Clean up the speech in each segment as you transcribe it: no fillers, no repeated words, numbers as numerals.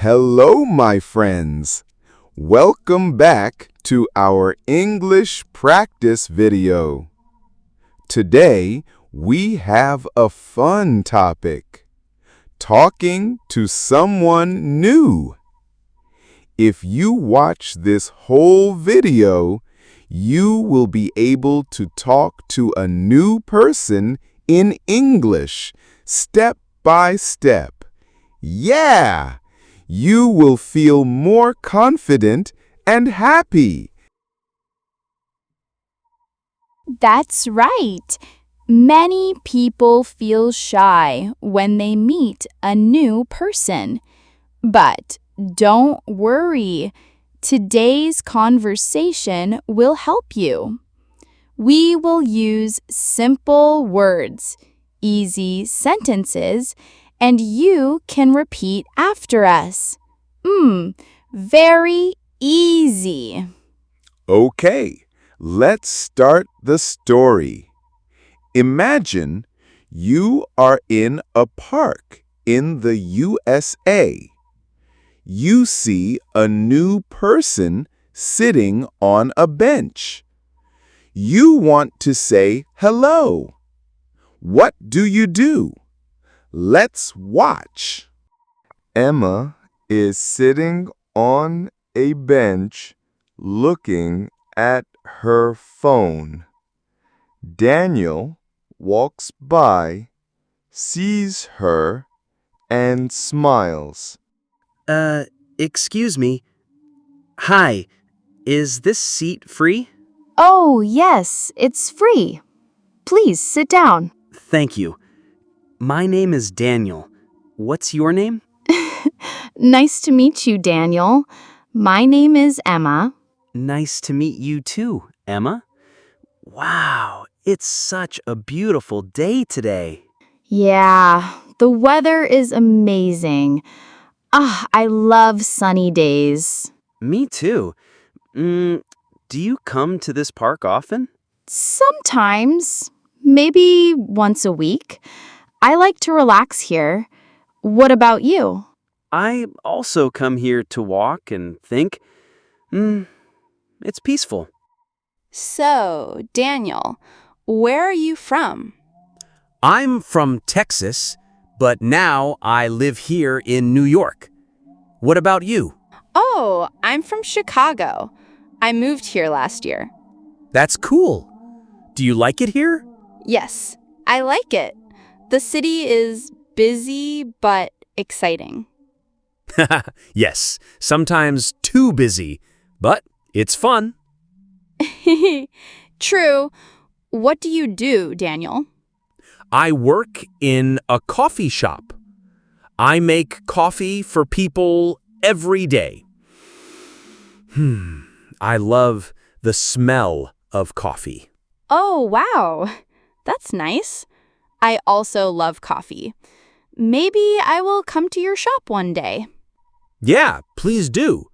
Hello, my friends. Welcome back to our English practice video. Today, we have a fun topic: talking to someone new. If you watch this whole video, you will be able to talk to a new person in English, step by step. Yeah! You will feel more confident and happy. That's right. Many people feel shy when they meet a new person. But don't worry. Today's conversation will help you. We will use simple words, easy sentences, and you can repeat after us. Very easy. Okay, let's start the story. Imagine you are in a park in the USA. You see a new person sitting on a bench. You want to say hello. What do you do? Let's watch. Emma is sitting on a bench looking at her phone. Daniel walks by, sees her, and smiles. Excuse me. Hi, is this seat free? Oh, yes, it's free. Please sit down. Thank you. My name is Daniel. What's your name? Nice to meet you, Daniel. My name is Emma. Nice to meet you too, Emma. Wow, it's such a beautiful day today. Yeah, the weather is amazing. I love sunny days. Me too. Do you come to this park often? Sometimes, maybe once a week. I like to relax here. What about you? I also come here to walk and think. It's peaceful. So, Daniel, where are you from? I'm from Texas, but now I live here in New York. What about you? Oh, I'm from Chicago. I moved here last year. That's cool. Do you like it here? Yes, I like it. The city is busy but exciting. Yes, sometimes too busy, but it's fun. True. What do you do, Daniel? I work in a coffee shop. I make coffee for people every day. I love the smell of coffee. Oh, wow. That's nice. I also love coffee. Maybe I will come to your shop one day. Yeah, please do.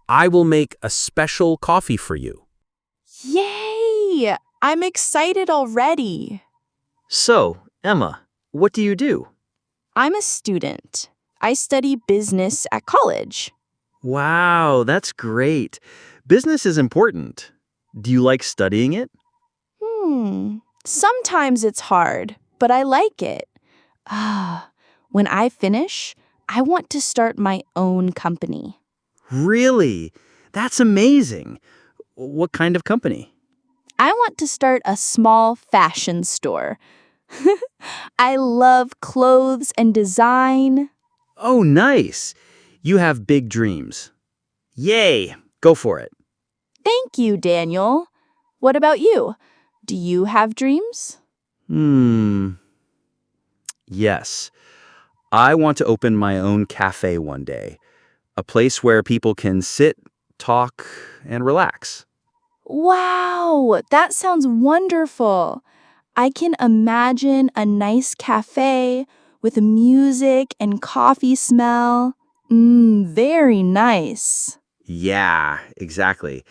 I will make a special coffee for you. Yay! I'm excited already. So, Emma, what do you do? I'm a student. I study business at college. Wow, that's great. Business is important. Do you like studying it? Sometimes it's hard, but I like it. When I finish, I want to start my own company. Really? That's amazing. What kind of company? I want to start a small fashion store. I love clothes and design. Oh, nice. You have big dreams. Yay, go for it. Thank you, Daniel. What about you? Do you have dreams? Yes. I want to open my own cafe one day. A place where people can sit, talk, and relax. Wow, that sounds wonderful. I can imagine a nice cafe with music and coffee smell. Very nice. Yeah, exactly.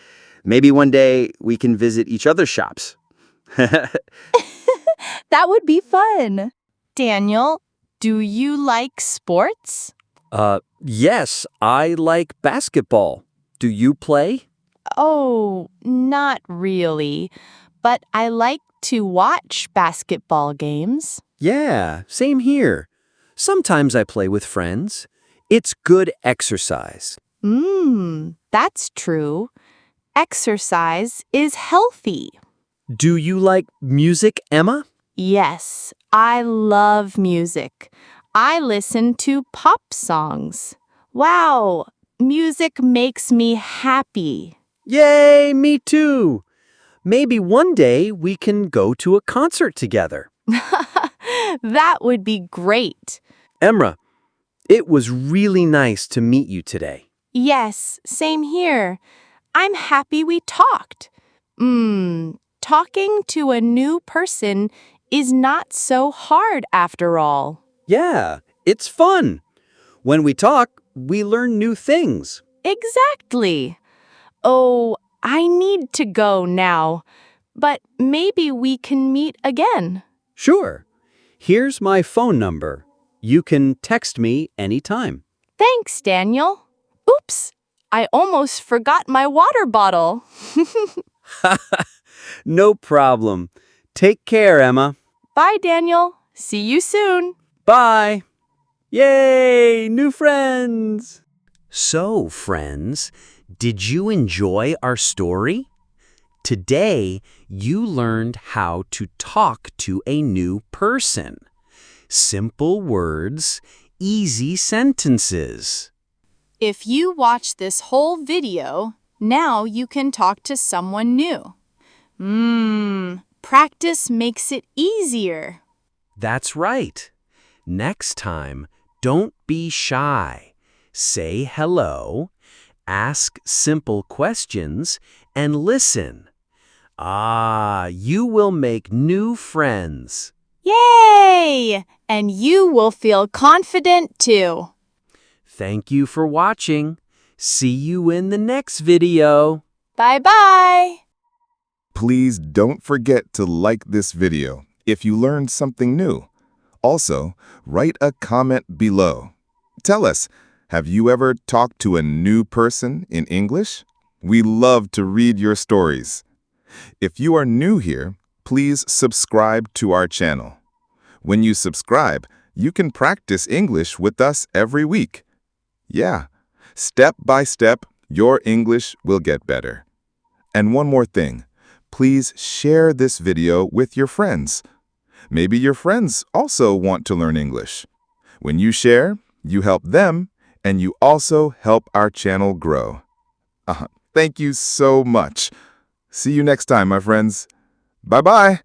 Maybe one day we can visit each other's shops. That would be fun. Daniel, do you like sports? Yes, I like basketball. Do you play? Oh, not really. But I like to watch basketball games. Yeah, same here. Sometimes I play with friends. It's good exercise. That's true. Exercise is healthy. Do you like music, Emma? Yes, I love music. I listen to pop songs. Wow, music makes me happy. Yay, me too. Maybe one day we can go to a concert together. That would be great. Emra, it was really nice to meet you today. Yes, same here. I'm happy we talked. Talking to a new person is not so hard after all. Yeah, it's fun. When we talk, we learn new things. Exactly. Oh, I need to go now. But maybe we can meet again. Sure. Here's my phone number. You can text me anytime. Thanks, Daniel. Oops, I almost forgot my water bottle. No problem. Take care, Emma. Bye, Daniel. See you soon. Bye. Yay, new friends. So, friends, did you enjoy our story? Today, you learned how to talk to a new person. Simple words, easy sentences. If you watch this whole video, now you can talk to someone new. Practice makes it easier. That's right. Next time, don't be shy. Say hello, ask simple questions, and listen. You will make new friends. Yay! And you will feel confident too. Thank you for watching. See you in the next video. Bye-bye! Please don't forget to like this video if you learned something new. Also, write a comment below. Tell us, have you ever talked to a new person in English? We love to read your stories. If you are new here, please subscribe to our channel. When you subscribe, you can practice English with us every week. Yeah, step by step, your English will get better. And one more thing, please share this video with your friends. Maybe your friends also want to learn English. When you share, you help them, and you also help our channel grow. Thank you so much. See you next time, my friends. Bye-bye.